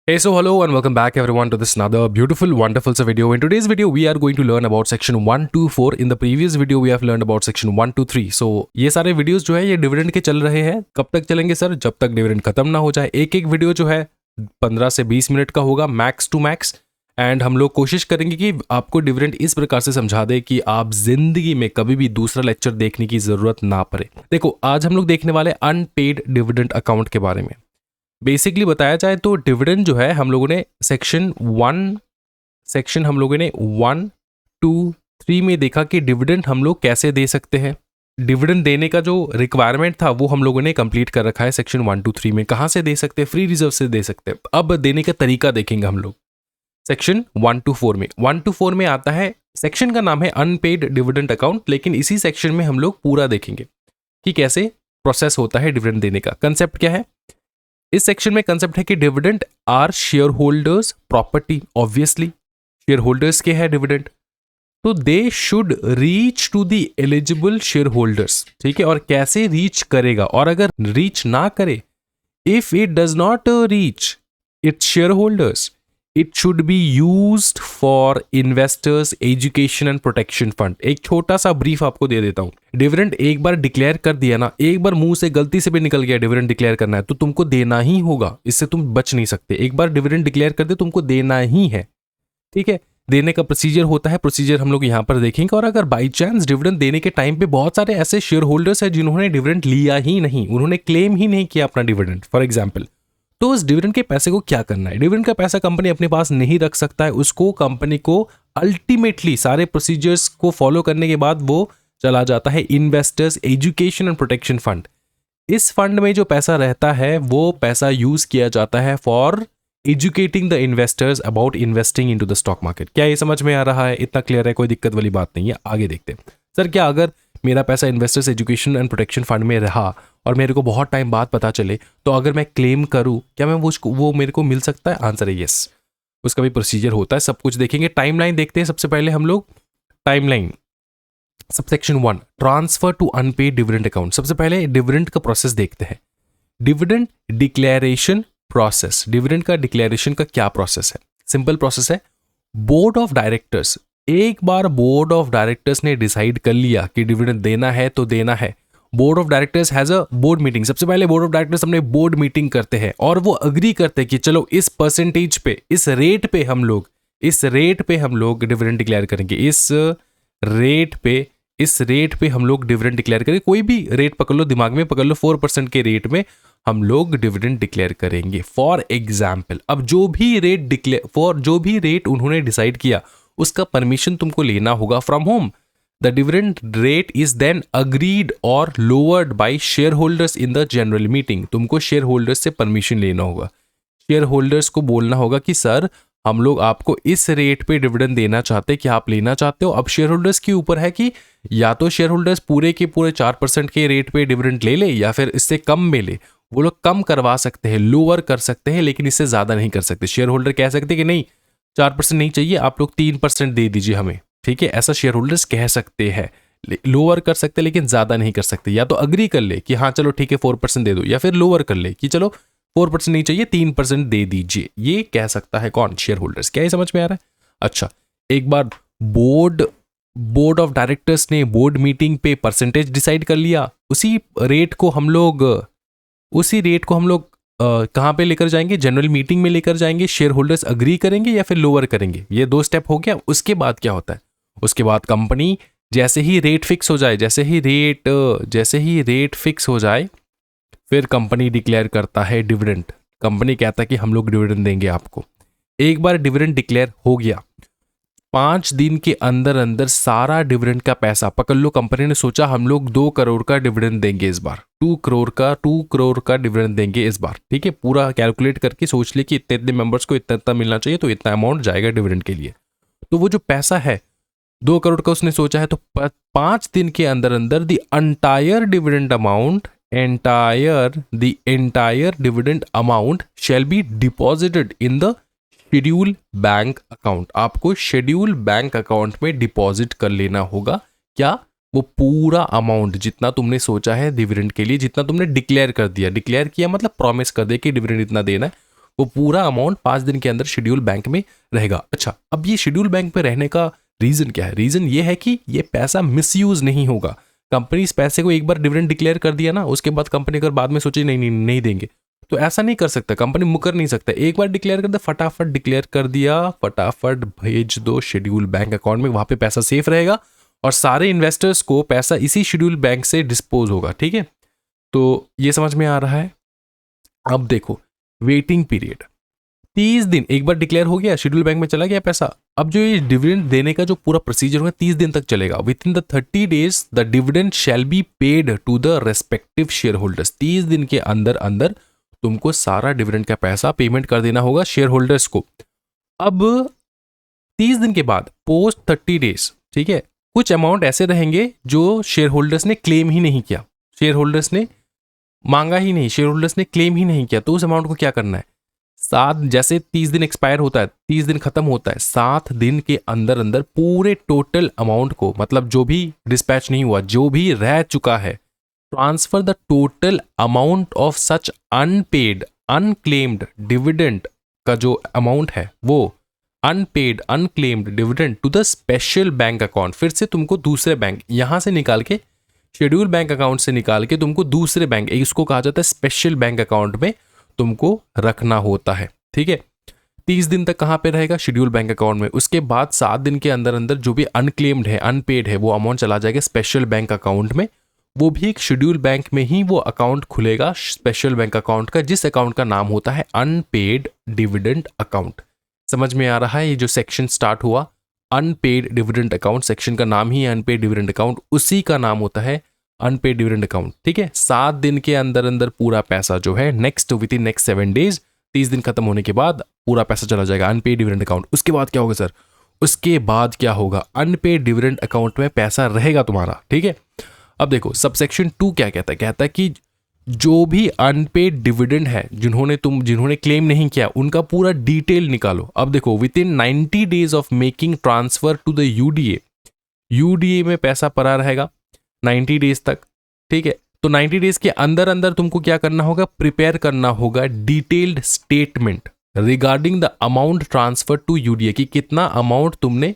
Hey, so hello and welcome back everyone to this another beautiful, wonderful video. In today's video, we are going to learn about section 1 to 4. In the previous video, we have learned about section 1 to 3. So ये सारे videos जो है ये dividend के चल रहे हैं. कब तक चलेंगे सर? जब तक डिविडेंड खत्म ना हो जाए. एक एक वीडियो जो है 15 से 20 मिनट का होगा मैक्स टू मैक्स. एंड हम लोग कोशिश करेंगे कि आपको डिविडेंड इस प्रकार से समझा दे कि आप जिंदगी में कभी भी दूसरा लेक्चर देखने की जरूरत ना पड़े. देखो, आज हम लोग देखने वाले अनपेड डिविडेंड अकाउंट के बारे में. बेसिकली बताया जाए तो डिविडेंड जो है हम लोगों ने सेक्शन 1 2 3 में देखा कि डिविडेंड हम लोग कैसे दे सकते हैं. डिविडेंड देने का जो रिक्वायरमेंट था वो हम लोगों ने कंप्लीट कर रखा है सेक्शन 1 2 3 में. कहाँ से दे सकते हैं? फ्री रिजर्व से दे सकते हैं. अब देने का तरीका देखेंगे हम लोग सेक्शन 1 to 4 में. 1 to 4 में आता है, सेक्शन का नाम है अनपेड डिविडेंड अकाउंट, लेकिन इसी सेक्शन में हम लोग पूरा देखेंगे कि कैसे प्रोसेस होता है डिविडेंड देने का. कंसेप्ट क्या है इस सेक्शन में? कंसेप्ट है कि dividend are share holders property. Obviously share holders के है डिविडेंड, तो they should reach to the eligible share holders. ठीक है, और कैसे रीच करेगा, और अगर रीच ना करे, if it does not reach its share holders, it should be used for investors education and protection fund. एक छोटा सा ब्रीफ आपको दे देता हूं. डिविडेंड एक बार डिक्लेयर कर दिया ना, एक बार मुंह से गलती से भी निकल गया डिविडेंड डिक्लेयर करना है, तो तुमको देना ही होगा. इससे तुम बच नहीं सकते. एक बार डिविडेंड डिक्लेयर कर दे तुमको देना ही है. ठीक है, देने का प्रोसीजर होता है. प्रोसीजर हम लोग यहां पर देखेंगे. और अगर बाई चांस डिविडेंड देने के टाइम पे बहुत सारे ऐसे शेयर होल्डर्स हैं जिन्होंने डिविडेंड लिया ही नहीं, उन्होंने क्लेम ही नहीं किया अपना डिविडेंड फॉर एग्जाम्पल, तो उस डिविडेंड के पैसे को क्या करना है? डिविडेंड का पैसा कंपनी अपने पास नहीं रख सकता है. उसको कंपनी को अल्टीमेटली सारे प्रोसीजर्स को फॉलो करने के बाद वो चला जाता है investors education and protection fund. इस फंड में जो पैसा रहता है वो पैसा यूज किया जाता है for educating the investors about investing into the stock market. क्या ये समझ में आ रहा है? इतना क्लियर है? कोई दिक्कत वाली बात नहीं है. आगे देखते हैं. सर, क्या अगर मेरा पैसा investors education and protection fund में रहा और मेरे को बहुत टाइम बाद पता चले, तो अगर मैं क्लेम करूं, क्या मैं वो मेरे को मिल सकता है? आंसर है यस. उसका भी प्रोसीजर होता है. सब कुछ देखेंगे. टाइमलाइन देखते हैं. सबसे पहले हम लोग timeline subsection 1 transfer to unpaid dividend account. सबसे पहले डिविडेंड का प्रोसेस देखते हैं. Dividend declaration process. डिविडेंड का डिक्लेरेशन का क्या प्रोसेस है? सिंपल प्रोसेस है. बोर्ड ऑफ डायरेक्टर्स, एक बार बोर्ड ऑफ डायरेक्टर्स ने डिसाइड कर लिया कि डिविडेंड देना है तो देना है. Board of directors has a board meeting. सबसे पहले बोर्ड ऑफ डायरेक्टर्स अपने बोर्ड मीटिंग करते हैं और वो अग्री करते हैं कि चलो इस परसेंटेज पे, इस रेट पे हम लोग डिविडेंड डिक्लेयर करेंगे. इस रेट पे हम लोग डिविडेंड डिक्लेयर करेंगे. कोई भी रेट पकड़ लो, दिमाग में पकड़ लो, 4% के रेट में हम लोग डिविडेंड डिक्लेयर करेंगे. फॉर एग्जाम्पल, अब जो भी रेट उन्होंने डिसाइड किया उसका परमिशन तुमको लेना होगा from home. The dividend rate is then agreed or lowered by shareholders in the general meeting. तुमको शेयर होल्डर्स से परमिशन लेना होगा. शेयर होल्डर्स को बोलना होगा कि सर, हम लोग आपको इस रेट पे डिविडेंड देना चाहते हैं, क्या आप लेना चाहते हो? अब शेयर होल्डर्स के ऊपर है कि या तो शेयर होल्डर्स पूरे के पूरे 4% के रेट पे डिविडेंड ले ले या फिर इससे कम में ले. वो लोग कम करवा सकते हैं, लोअर कर सकते हैं, लेकिन इससे ज्यादा नहीं कर सकते. शेयर होल्डर कह सकते कि नहीं, 4% नहीं चाहिए, आप लोग 3% दे दीजिए हमें. ठीक है, ऐसा शेयर होल्डर्स कह सकते हैं. लोअर कर सकते हैं लेकिन ज्यादा नहीं कर सकते. या तो अग्री कर ले कि हाँ चलो ठीक है 4% दे दो, या फिर लोअर कर ले कि चलो 4% नहीं चाहिए, 3% दे दीजिए. ये कह सकता है कौन? Share holders. क्या ये समझ में आ रहा है? अच्छा, एक बार बोर्ड ऑफ डायरेक्टर्स ने बोर्ड मीटिंग पे परसेंटेज डिसाइड कर लिया. उसी रेट को हम लोग कहाँ पे लेकर जाएंगे? जनरल मीटिंग में लेकर जाएंगे. शेयर होल्डर्स अग्री करेंगे या फिर लोअर करेंगे. ये 2 स्टेप हो गया. उसके बाद क्या होता है? उसके बाद कंपनी जैसे ही रेट फिक्स हो जाए, फिर कंपनी डिक्लेयर करता है डिविडेंड. कंपनी कहता है कि हम लोग डिविडेंड देंगे आपको. एक बार डिविडेंड डिक्लेयर हो गया, 5 दिन के अंदर अंदर सारा डिविडेंड का पैसा पकड़ लो. कंपनी ने सोचा हम लोग 2 करोड़ का डिविडेंड देंगे इस बार, 2 करोड़ का डिविडेंड देंगे इस बार. ठीक है, पूरा कैलकुलेट करके सोच ले कि इतने मेंबर्स को इतना मिलना चाहिए, तो इतना अमाउंट जाएगा डिविडेंड के लिए. तो वो जो पैसा है 2 करोड़ का उसने सोचा है, तो 5 दिन के अंदर अंदर the entire dividend amount shall be deposited in the schedule bank account. आपको शेड्यूल बैंक अकाउंट में डिपॉजिट कर लेना होगा. क्या? वो पूरा अमाउंट जितना तुमने सोचा है डिविडेंड के लिए, जितना तुमने डिक्लेयर कर दिया. डिक्लेयर किया मतलब प्रॉमिस कर दे कि डिविडेंड इतना देना है, वो पूरा अमाउंट 5 दिन के अंदर शेड्यूल बैंक में रहेगा। अच्छा, अब ये शेड्यूल बैंक में रहने का रीजन क्या है? रीजन ये है कि ये पैसा मिसयूज नहीं होगा। कंपनी इस पैसे को एक बार डिविडेंड डिक्लेयर कर दिया ना, उसके बाद कंपनी अगर बाद में सोचे नहीं देंगे, तो ऐसा नहीं कर सकता, कंपनी मुकर नहीं सकता। एक बार डिक्लेयर कर दे, फटाफट डिक्लेयर कर दिया, फटाफट भेज दो शेड्यूल बैंक अकाउंट में, वहां पे पैसा सेफ रहेगा और सारे इन्वेस्टर्स को पैसा इसी शेड्यूल बैंक से डिस्पोज होगा। ठीक है, तो ये समझ में आ रहा है। अब देखो वेटिंग पीरियड 30 दिन, एक बार डिक्लेयर हो गया, शेड्यूल बैंक में चला गया पैसा। अब जो ये डिविडेंड देने का जो पूरा प्रोसीजर होगा 30 दिन तक चलेगा। Within the 30 days the dividend shall be paid to the respective share holders. 30 दिन के अंदर अंदर तुमको सारा डिविडेंड का पैसा पेमेंट कर देना होगा शेयर होल्डर्स को। अब 30 दिन के बाद पोस्ट 30 डेज, ठीक है, कुछ अमाउंट ऐसे रहेंगे जो शेयर होल्डर्स ने क्लेम ही नहीं किया, शेयर होल्डर्स ने मांगा ही नहीं, शेयर होल्डर्स ने क्लेम ही नहीं किया, तो उस अमाउंट को क्या करना है, 7, जैसे 30 दिन एक्सपायर होता है, 30 दिन खत्म होता है, 7 दिन के अंदर अंदर पूरे टोटल अमाउंट को, मतलब जो भी डिस्पैच नहीं हुआ, जो भी रह चुका है, transfer the total amount of such unpaid unclaimed dividend का जो अमाउंट है वो unpaid unclaimed dividend to the special bank account. फिर से तुमको दूसरे बैंक यहां से निकाल के, शेड्यूल बैंक अकाउंट से निकाल के तुमको दूसरे बैंक, इसको कहा जाता है स्पेशल बैंक अकाउंट में तुमको रखना होता है। ठीक है, 30 दिन तक कहां पे रहेगा, शेड्यूल बैंक अकाउंट में। उसके बाद 7 दिन के अंदर अंदर जो भी अनक्लेम्ड है अनपेड है वो अमाउंट चला जाएगा स्पेशल बैंक अकाउंट में। वो भी एक शेड्यूल बैंक में ही वो अकाउंट खुलेगा, स्पेशल बैंक अकाउंट का, जिस अकाउंट का नाम होता है अनपेड डिविडेंड अकाउंट। समझ में आ रहा है? ये जो सेक्शन स्टार्ट हुआ अनपेड डिविडेंड अकाउंट, सेक्शन का नाम ही है अनपेड डिविडेंड अकाउंट, उसी का नाम होता है अनपेड डिविडेंड अकाउंट। ठीक है, 7 दिन के अंदर अंदर पूरा पैसा जो है विद इन नेक्स्ट 7 डेज, 30 दिन खत्म होने के बाद पूरा पैसा चला जाएगा अनपेड डिविडेंड अकाउंट। उसके बाद क्या होगा सर? उसके बाद क्या होगा, अनपेड डिविडेंड अकाउंट में पैसा रहेगा तुम्हारा। ठीक है, अब देखो सबसेक्शन 2 क्या कहता है, कहता है कि जो भी अनपेड डिविडेंड है जिन्होंने क्लेम नहीं किया उनका पूरा डिटेल निकालो। अब देखो within 90 days of making transfer to the UDA में पैसा पड़ा रहेगा 90 डेज तक। ठीक है, तो 90 डेज के अंदर अंदर तुमको क्या करना होगा, प्रिपेयर करना होगा detailed statement regarding the amount transfer to UDA, कि कितना अमाउंट तुमने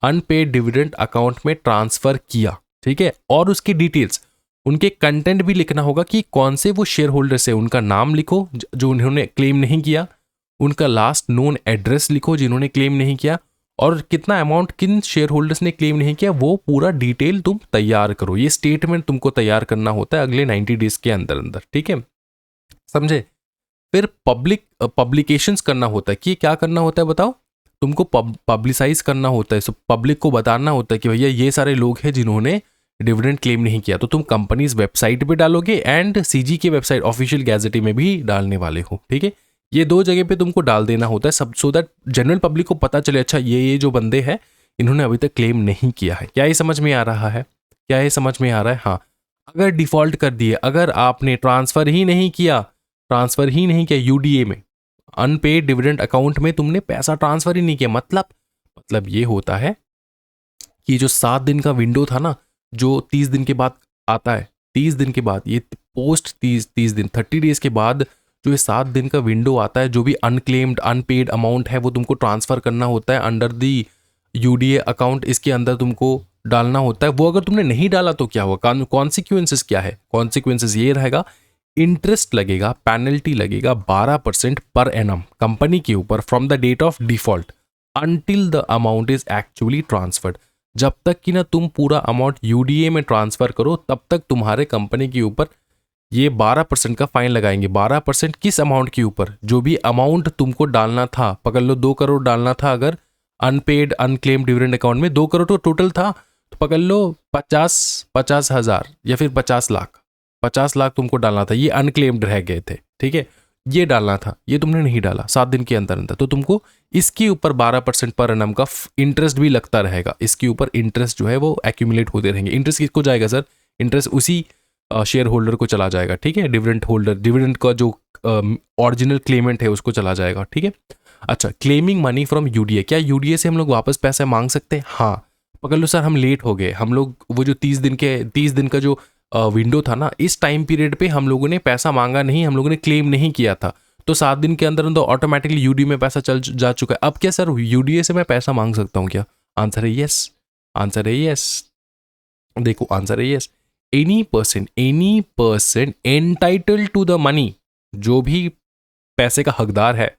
अनपेड डिविडेंड अकाउंट में ट्रांसफर किया। ठीक है, और उसकी डिटेल्स, उनके कंटेंट भी लिखना होगा कि कौन से वो शेयर होल्डर्स है, उनका नाम लिखो जो उन्होंने क्लेम नहीं किया, उनका लास्ट नोन एड्रेस लिखो जिन्होंने क्लेम नहीं किया, और कितना अमाउंट किन शेयर होल्डर्स ने क्लेम नहीं किया, वो पूरा डिटेल तुम तैयार करो। ये स्टेटमेंट तुमको तैयार करना होता है अगले 90 डेज के अंदर अंदर। ठीक है, समझे? फिर पब्लिकेशंस करना होता है कि क्या करना होता है बताओ, तुमको पब्लिसाइज करना होता है, पब्लिक को बताना होता है कि भैया ये सारे लोग हैं जिन्होंने डिविडेंड क्लेम नहीं किया। तो तुम कंपनीज वेबसाइट पे डालोगे एंड सीजी के वेबसाइट ऑफिशियल गैजेटी में भी डालने वाले हो। ठीक है, ये 2 जगह पे तुमको डाल देना होता है सब, सो दैट जनरल पब्लिक को पता चले अच्छा ये जो बंदे हैं इन्होंने अभी तक क्लेम नहीं किया है। क्या ये समझ में आ रहा है? क्या ये समझ में आ रहा है? हाँ, अगर डिफॉल्ट कर दिए, अगर आपने ट्रांसफर ही नहीं किया यूडीए में, अनपेड डिविडेंड अकाउंट में तुमने पैसा ट्रांसफर ही नहीं किया, मतलब ये होता है कि जो 7 दिन का विंडो था ना, जो 30 दिन के बाद आता है, 30 दिन के बाद, ये पोस्ट 30 दिन 30 डेज के बाद जो ये 7 दिन का विंडो आता है, जो भी अनक्लेम्ड अनपेड अमाउंट है वो तुमको ट्रांसफर करना होता है अंडर दी यूडीए अकाउंट, इसके अंदर तुमको डालना होता है। वो अगर तुमने नहीं डाला तो क्या होगा, कॉन्सिक्वेंसेस क्या है? कॉन्सिक्वेंसेस ये रहेगा, इंटरेस्ट लगेगा, पेनल्टी लगेगा 12% पर एनम कंपनी के ऊपर from the date of default until the amount is actually transferred. जब तक कि ना तुम पूरा अमाउंट यूडीए में ट्रांसफर करो तब तक तुम्हारे कंपनी के ऊपर ये 12% का फाइन लगाएंगे। 12% किस अमाउंट के ऊपर? जो भी अमाउंट तुमको डालना था, पकड़ लो 2 करोड़ डालना था, अगर अनपेड अनक्लेम डिविडेंड अकाउंट में 2 करोड़ तो टोटल था, तो पकड़ लो 50 हज़ार या फिर 50 लाख तुमको डालना था, ये अनक्लेम्ड रह गए थे। ठीक है, ये डालना था, ये तुमने नहीं डाला 7 दिन के अंदर अंदर, तो तुमको इसके ऊपर 12% पर एनम का इंटरेस्ट भी लगता रहेगा। इसके ऊपर इंटरेस्ट जो है वो एक्यूमुलेट होते रहेंगे। इंटरेस्ट किसको जाएगा सर? इंटरेस्ट उसी शेयर होल्डर को चला जाएगा। ठीक है, डिविडेंड का जो ओरिजिनल क्लेमेंट है उसको चला जाएगा। ठीक है, अच्छा, क्लेमिंग मनी फ्रॉम यूडीए, क्या यूडीए से हम लोग वापस पैसे मांग सकते हैं? हाँ, पकड़ लो सर हम लेट हो गए, हम लोग वो जो 30 दिन का जो विंडो था ना, इस टाइम पीरियड पे हम लोगों ने पैसा मांगा नहीं, हम लोगों ने क्लेम नहीं किया था, तो 7 दिन के अंदर अंदर ऑटोमेटिकली यूडीए में पैसा चल जा चुका है। अब क्या सर यूडीए से मैं पैसा मांग सकता हूँ क्या? आंसर है यस, आंसर है यस। देखो आंसर है yes. Any person entitled to the money, जो भी पैसे का हकदार है,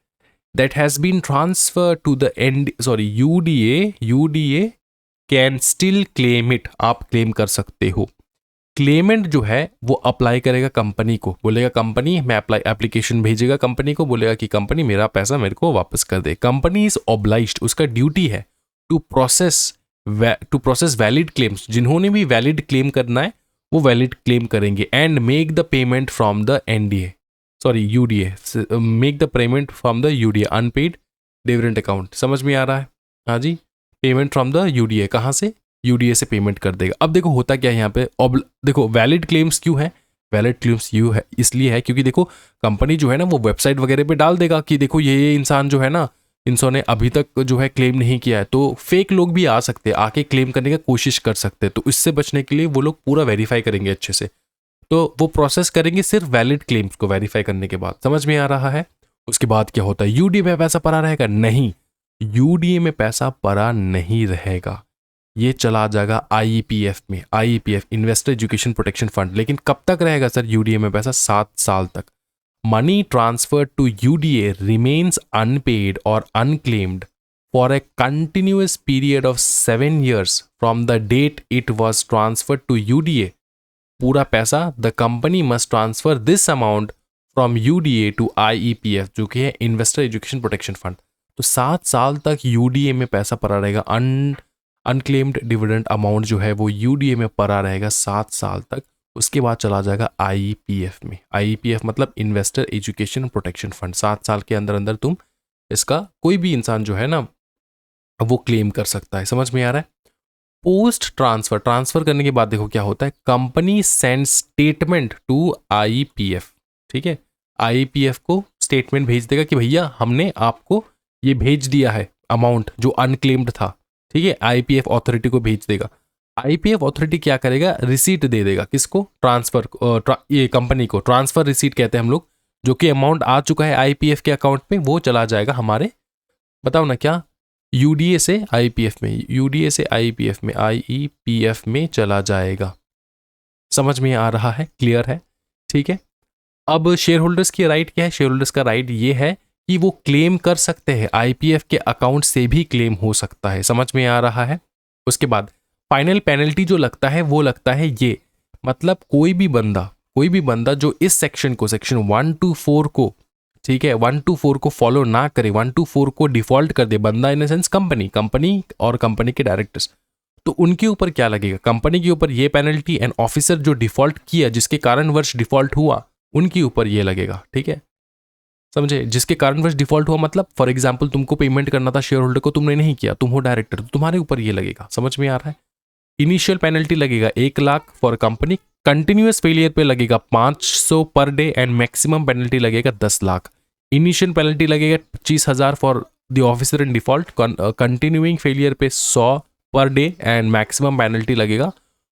that has been transferred to the UDA can still claim it, आप क्लेम कर सकते हो। क्लेमेंट जो है वो अप्लाई करेगा कंपनी को, बोलेगा कंपनी मैं एप्लीकेशन भेजेगा कंपनी को, बोलेगा कि कंपनी मेरा पैसा मेरे को वापस कर दे। कंपनी इज ऑब्लाइज्ड, उसका ड्यूटी है टू प्रोसेस वैलिड क्लेम्स, जिन्होंने भी वैलिड क्लेम करना है वो वैलिड क्लेम करेंगे, and make the payment from the UDA, make the payment from the UDA unpaid dividend account. समझ में आ रहा है? हाँ जी, पेमेंट फ्रॉम द यूडीए, कहाँ से? यूडीए से पेमेंट कर देगा। अब देखो होता क्या है यहाँ पे, देखो वैलिड क्लेम्स क्यों है? वैलिड क्लेम्स यू है इसलिए है क्योंकि देखो कंपनी जो है ना वो वेबसाइट वगैरह पे डाल देगा कि देखो ये इंसान जो है ना, इन्होंने अभी तक जो है क्लेम नहीं किया है, तो फेक लोग भी आ सकते हैं, आके क्लेम करने की कोशिश कर सकते हैं। तो इससे बचने के लिए वो लोग पूरा वेरीफाई करेंगे अच्छे से, तो वो प्रोसेस करेंगे सिर्फ वैलिड क्लेम्स को वेरीफाई करने के बाद। समझ में आ रहा है? उसके बाद क्या होता है? यूडीए में पैसा पड़ा रहेगा? नहीं, यूडीए में पैसा पड़ा नहीं रहेगा, ये चला जाएगा आईईपीएफ में, आईईपीएफ इन्वेस्टर एजुकेशन प्रोटेक्शन फंड। लेकिन कब तक रहेगा सर यूडीए में पैसा? 7 साल तक। Money transferred to UDA remains unpaid और unclaimed for a continuous period of 7 years from the date it was transferred to UDA. पूरा पैसा the company must transfer this amount from UDA to IEPF, जो कि है investor education protection fund. तो 7 साल तक UDA में पैसा पड़ा रहेगा, अनक्लेम्ड डिविडेंड अमाउंट जो है वो यूडीए में पड़ा रहेगा 7 साल तक। उसके बाद चला जाएगा आईईपीएफ में। आईईपीएफ मतलब इन्वेस्टर एजुकेशन प्रोटेक्शन फंड। 7 साल के अंदर अंदर तुम इसका कोई भी इंसान जो है ना वो क्लेम कर सकता है। समझ में आ रहा है? पोस्ट ट्रांसफर करने के बाद देखो क्या होता है, company send statement to IPF. ठीक है, आईपीएफ को स्टेटमेंट भेज देगा कि भैया हमने आपको ये भेज दिया है अमाउंट जो अनक्लेम्ड था। ठीक है, आईपीएफ अथॉरिटी को भेज देगा। आईपीएफ अथॉरिटी क्या करेगा? रिसीट दे देगा। किसको? ये कंपनी को ट्रांसफर रिसीट कहते हैं हम लोग। जो कि अमाउंट आ चुका है आईपीएफ के अकाउंट में वो चला जाएगा हमारे, बताओ ना क्या, यूडीए से आईपीएफ में, यूडीए से आईपीएफ में, आईईपीएफ में चला जाएगा। समझ में आ रहा है? क्लियर है? ठीक है। अब शेयर होल्डर्स की राइट क्या है? शेयर होल्डर्स का राइट ये है कि वो क्लेम कर सकते हैं, आईपीएफ के अकाउंट से भी क्लेम हो सकता है। समझ में आ रहा है? उसके बाद फाइनल पेनल्टी जो लगता है वो लगता है ये, मतलब कोई भी बंदा जो इस सेक्शन को, सेक्शन 1 to 4 को, ठीक है, 1 to 4 को फॉलो ना करे, 1 to 4 को डिफॉल्ट कर दे, बंदा इन सेंस कंपनी और कंपनी के डायरेक्टर्स, तो उनके ऊपर क्या लगेगा? कंपनी के ऊपर ये पेनल्टी, एंड ऑफिसर जो डिफॉल्ट किया, जिसके कारण वर्ष डिफॉल्ट हुआ, उनके ऊपर ये लगेगा। ठीक है, समझे? जिसके कारण वर्ष डिफॉल्ट हुआ मतलब फॉर एग्जाम्पल तुमको पेमेंट करना था शेयर होल्डर को, तुमने नहीं किया, तुम हो डायरेक्टर, तो तुम्हारे ऊपर ये लगेगा। समझ में आ रहा है? इनिशियल पेनल्टी लगेगा 1 lakh for company, continuous failure पे लगेगा 500 per day, and maximum penalty लगेगा 10 लाख। इनिशियल पेनल्टी लगेगा 25,000 for the officer in default, continuing failure पे 100 per day, and maximum penalty लगेगा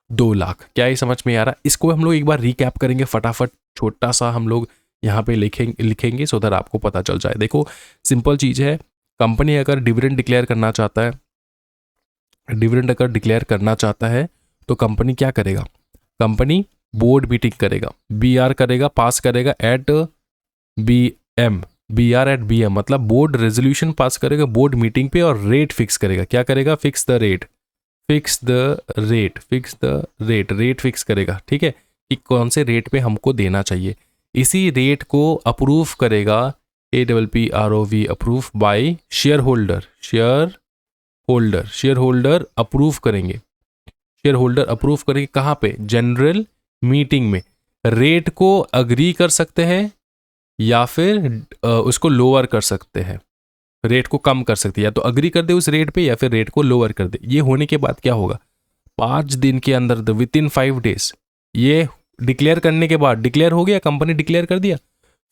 2 लाख। क्या ये समझ में आ रहा है? इसको हम लोग एक बार रिकैप करेंगे फटाफट, छोटा सा हम लोग यहाँ पे लिखेंगे सो दैट आपको पता चल जाए। देखो सिंपल चीज़ है, कंपनी अगर डिविडेंड डिक्लेयर करना चाहता है, तो कंपनी क्या करेगा? कंपनी बोर्ड मीटिंग करेगा, बीआर करेगा, पास करेगा at BM, BR at BM मतलब बोर्ड रेजोल्यूशन पास करेगा बोर्ड मीटिंग पे, और रेट फिक्स करेगा। क्या करेगा? फिक्स द रेट फिक्स करेगा। ठीक है, कि कौन से रेट पे हमको देना चाहिए। इसी रेट को अप्रूव करेगा APPROV, approve by share holder approve करेंगे। शेयर होल्डर अप्रूव करेंगे कहाँ पे? जनरल मीटिंग में। रेट को अग्री कर सकते हैं या फिर उसको लोअर कर सकते हैं, रेट को कम कर सकते हैं, या तो अग्री कर दे उस रेट पे या फिर रेट को लोअर कर दे। ये होने के बाद क्या होगा? 5 दिन के अंदर, विद इन 5 days, ये डिक्लेयर करने के बाद, डिक्लेयर हो गया, कंपनी डिक्लेयर कर दिया,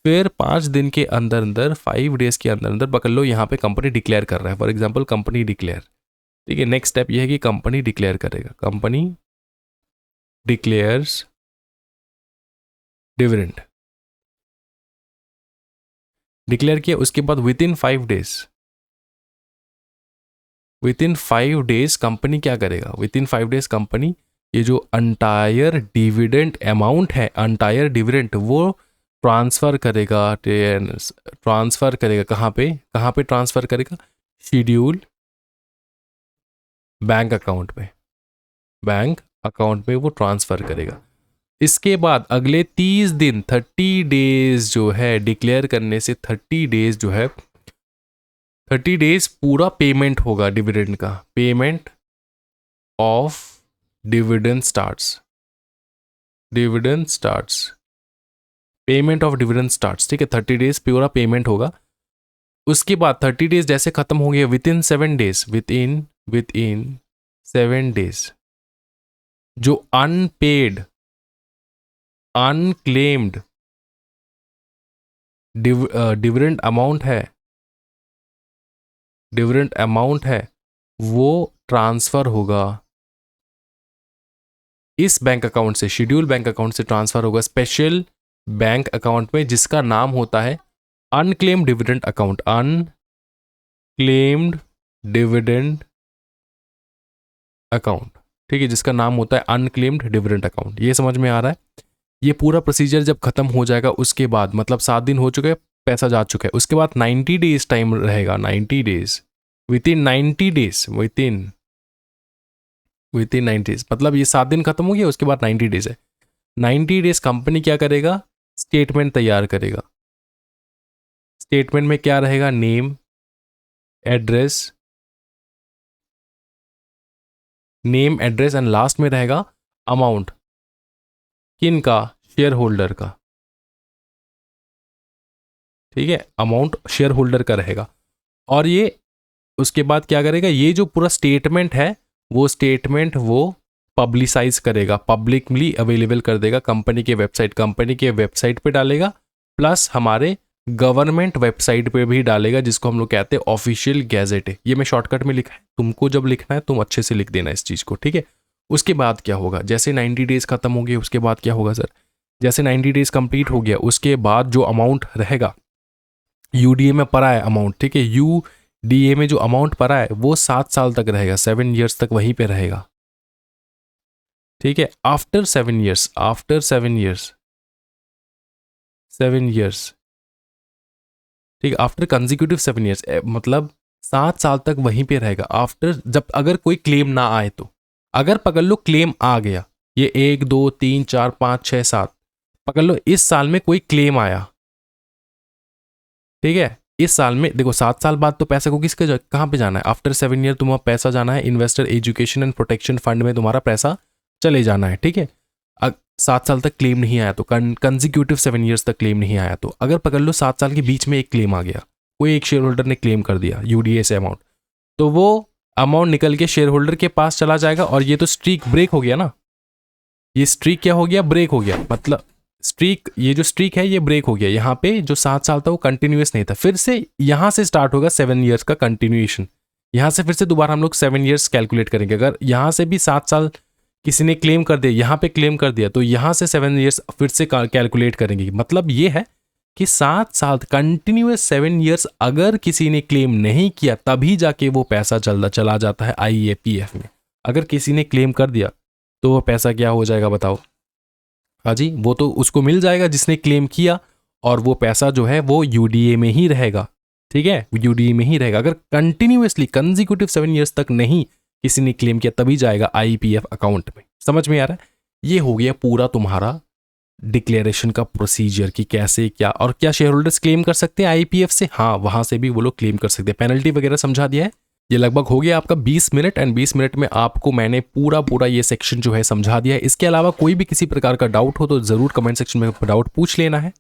फिर 5 दिन के अंदर अंदर, 5 days के अंदर अंदर पकड़ लो, यहाँ पे कंपनी डिक्लेयर कर रहा है, फॉर एग्जाम्पल कंपनी डिक्लेयर। ठीक है, नेक्स्ट स्टेप ये है कि कंपनी डिक्लेयर करेगा, कंपनी डिक्लेयर्स डिविडेंड। डिक्लेयर किया, उसके बाद विद इन 5 डेज कंपनी क्या करेगा, विद इन 5 डेज कंपनी ये जो अंटायर डिविडेंड अमाउंट है, अंटायर डिविडेंड वो ट्रांसफर करेगा कहाँ पे ट्रांसफर करेगा, शेड्यूल बैंक अकाउंट में वो ट्रांसफर करेगा। इसके बाद अगले 30 दिन 30 डेज जो है, डिक्लेयर करने से 30 डेज जो है, 30 डेज पूरा पेमेंट होगा डिविडेंड का, payment of dividend starts, payment of dividend starts, ठीक है। 30 डेज पूरा पेमेंट होगा। उसके बाद 30 डेज जैसे खत्म हो गया, विद इन 7 डेज जो अनपेड अनक्लेम्ड डिविडेंड अमाउंट है वो ट्रांसफर होगा इस बैंक अकाउंट से, शेड्यूल बैंक अकाउंट से ट्रांसफर होगा स्पेशल बैंक अकाउंट में, जिसका नाम होता है unclaimed dividend account, unclaimed dividend account, ठीक है, जिसका नाम होता है अनक्लेम्ड डिविडेंड अकाउंट। ये समझ में आ रहा है। ये पूरा प्रोसीजर जब खत्म हो जाएगा उसके बाद, मतलब 7 दिन हो चुके हैं, पैसा जा चुका है, उसके बाद 90 डेज टाइम रहेगा, 90 डेज, विद इन 90 डेज, मतलब ये 7 दिन खत्म हो गया, उसके बाद 90 डेज है। 90 डेज कंपनी क्या करेगा, स्टेटमेंट तैयार करेगा। स्टेटमेंट में क्या रहेगा, नेम एड्रेस एंड लास्ट में रहेगा अमाउंट, किन का, शेयर होल्डर का, ठीक है, अमाउंट शेयर होल्डर का रहेगा। और ये उसके बाद क्या करेगा, ये जो पूरा स्टेटमेंट है वो स्टेटमेंट वो पब्लिसाइज करेगा, पब्लिकली अवेलेबल कर देगा कंपनी के वेबसाइट पे डालेगा, प्लस हमारे गवर्नमेंट वेबसाइट पे भी डालेगा, जिसको हम लोग कहते हैं ऑफिशियल गैजेट है। ये मैं शॉर्टकट में लिखा है, तुमको जब लिखना है तुम अच्छे से लिख देना इस चीज़ को, ठीक है। उसके बाद क्या होगा, जैसे 90 डेज खत्म हो गए उसके बाद क्या होगा सर, जैसे 90 डेज कंप्लीट हो गया उसके बाद जो अमाउंट रहेगा, यूडीए में पड़ा है अमाउंट, ठीक है, यूडीए में जो अमाउंट पड़ा है वो 7 साल तक रहेगा, 7 ईयर्स तक वहीं पे रहेगा, ठीक है। आफ्टर 7 ईयर्स 7 ईयर्स, ठीक है, आफ्टर कंजिक्यूटिव 7 ईयर्स, मतलब 7 साल तक वहीं पे रहेगा। आफ्टर, जब अगर कोई क्लेम ना आए तो, अगर पकड़ लो क्लेम आ गया, ये 1 2 3 4 5 6 7 पकड़ लो, इस साल में कोई क्लेम आया, ठीक है, इस साल में देखो 7 साल बाद तो पैसा को किसके कहाँ पे जाना है, आफ्टर 7 ईयर तुम्हारा पैसा जाना है investor education and protection fund में, तुम्हारा पैसा चले जाना है, ठीक है। 7 साल तक क्लेम नहीं आया तो, कंजिक्यूटिव 7 ईयर्स तक क्लेम नहीं आया तो, अगर पकड़ लो 7 साल के बीच में एक क्लेम आ गया, कोई एक शेयर होल्डर ने क्लेम कर दिया यूडीए से अमाउंट, तो वो अमाउंट निकल के शेयर होल्डर के पास चला जाएगा, और ये तो स्ट्रीक ब्रेक हो गया ना, ये स्ट्रीक क्या हो गया, ब्रेक हो गया, मतलब स्ट्रीक, ये जो स्ट्रीक है ये ब्रेक हो गया। यहाँ पे जो 7 साल था वो कंटिन्यूस नहीं था, फिर से यहाँ से स्टार्ट होगा 7 ईयर्स का कंटिन्यूएशन, यहाँ से फिर से दोबारा हम लोग 7 ईयर्स कैलकुलेट करेंगे। अगर यहाँ से भी 7 साल किसी ने क्लेम कर दिया, यहाँ पे क्लेम कर दिया, तो यहाँ से 7 ईयर्स फिर से कैलकुलेट करेंगे। मतलब ये है कि 7 साल कंटिन्यूस 7 ईयर्स अगर किसी ने क्लेम नहीं किया तभी जाके वो पैसा चला जाता है IEPF में। अगर किसी ने क्लेम कर दिया तो वो पैसा क्या हो जाएगा बताओ? हाँ जी, वो तो उसको मिल जाएगा जिसने क्लेम किया, और वो पैसा जो है वो UDA में ही रहेगा, ठीक है, UDA में ही रहेगा। अगर कंटिन्यूसली कंजिक्यूटिव 7 ईयर्स तक नहीं किसी ने क्लेम किया तभी जाएगा IEPF अकाउंट में। समझ में आ रहा है? ये हो गया पूरा तुम्हारा डिक्लेरेशन का प्रोसीजर कि कैसे क्या, और क्या शेयर होल्डर्स क्लेम कर सकते हैं IEPF से? हाँ, वहां से भी वो लोग क्लेम कर सकते हैं। पेनल्टी वगैरह समझा दिया है। ये लगभग हो गया आपका 20 मिनट, एंड 20 मिनट में आपको मैंने पूरा ये सेक्शन जो है समझा दिया है। इसके अलावा कोई भी किसी प्रकार का डाउट हो तो जरूर कमेंट सेक्शन में डाउट पूछ लेना है।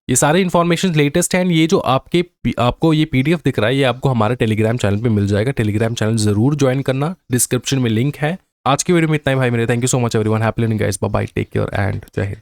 ये सारे इन्फॉर्मेशन लेटेस्ट हैं। ये जो आपको ये PDF दिख रहा है, ये आपको हमारे टेलीग्राम चैनल पे मिल जाएगा। टेलीग्राम चैनल जरूर ज्वाइन करना, डिस्क्रिप्शन में लिंक है। आज की वीडियो में इतना ही भाई मेरे। Thank you so much everyone, happy learning guys, bye bye, take care and जय हिंद।